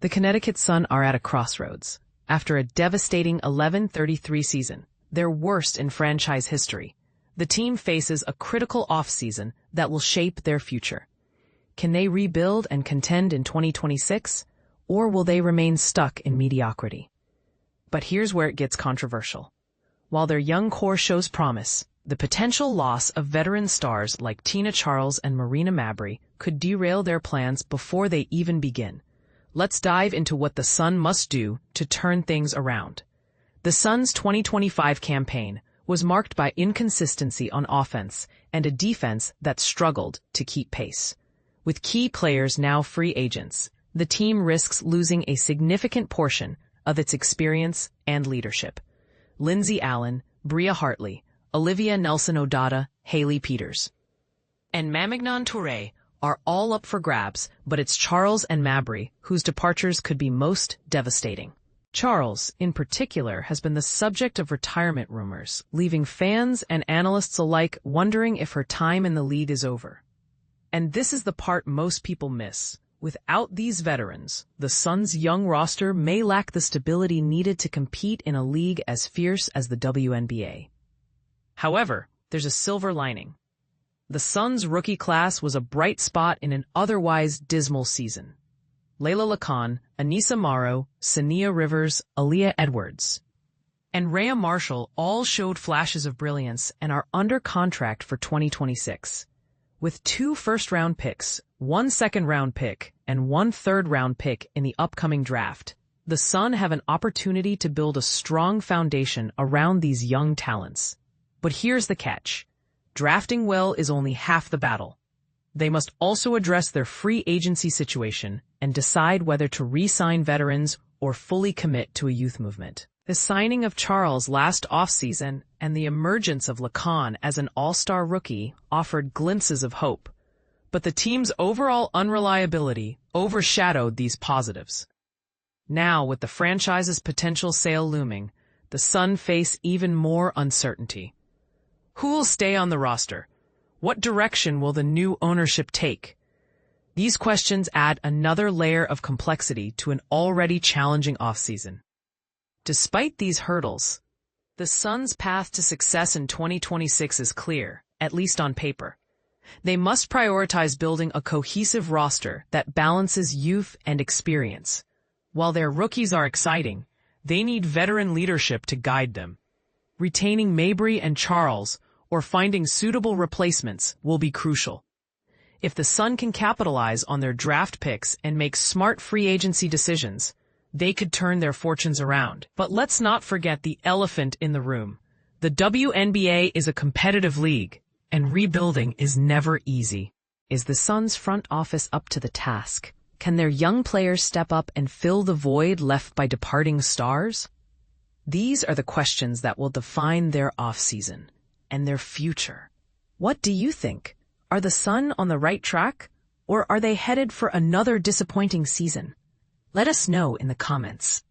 The Connecticut Sun are at a crossroads. After a devastating 11-33 season, their worst in franchise history, the team faces a critical offseason that will shape their future. Can they rebuild and contend in 2026, or will they remain stuck in mediocrity? But here's where it gets controversial. While their young core shows promise, the potential loss of veteran stars like Tina Charles and Marina Mabrey could derail their plans before they even begin. Let's dive into what the Sun must do to turn things around. The Sun's 2025 campaign was marked by inconsistency on offense and a defense that struggled to keep pace. With key players now free agents, the team risks losing a significant portion of its experience and leadership. Lindsay Allen, Bria Hartley, Olivia Nelson-Odata, Haley Peters, and Mamignon Toure are all up for grabs, but it's Charles and Mabrey whose departures could be most devastating. Charles, in particular, has been the subject of retirement rumors, leaving fans and analysts alike wondering if her time in the league is over. And this is the part most people miss. Without these veterans, the Suns' young roster may lack the stability needed to compete in a league as fierce as the WNBA. However, there's a silver lining. The Suns' rookie class was a bright spot in an otherwise dismal season. Leila Lacan, Aneesah Morrow, Sania Rivers, Aaliyah Edwards, and Rhea Marshall all showed flashes of brilliance and are under contract for 2026. With 2 first-round picks, 1 second-round pick, and 1 third-round pick in the upcoming draft, the Sun have an opportunity to build a strong foundation around these young talents. But here's the catch. Drafting well is only half the battle. They must also address their free agency situation and decide whether to re-sign veterans or fully commit to a youth movement. The signing of Charles last offseason and the emergence of Lacan as an all-star rookie offered glimpses of hope, but the team's overall unreliability overshadowed these positives. Now, with the franchise's potential sale looming, the Sun face even more uncertainty. Who will stay on the roster? What direction will the new ownership take? These questions add another layer of complexity to an already challenging offseason. Despite these hurdles, the Suns' path to success in 2026 is clear, at least on paper. They must prioritize building a cohesive roster that balances youth and experience. While their rookies are exciting, they need veteran leadership to guide them. Retaining Mabrey and Charles or finding suitable replacements will be crucial. If the Sun can capitalize on their draft picks and make smart free agency decisions, they could turn their fortunes around. But let's not forget the elephant in the room. The WNBA is a competitive league, and rebuilding is never easy. Is the Suns' front office up to the task? Can their young players step up and fill the void left by departing stars? These are the questions that will define their offseason and their future. What do you think? Are the Sun on the right track, or are they headed for another disappointing season? Let us know in the comments.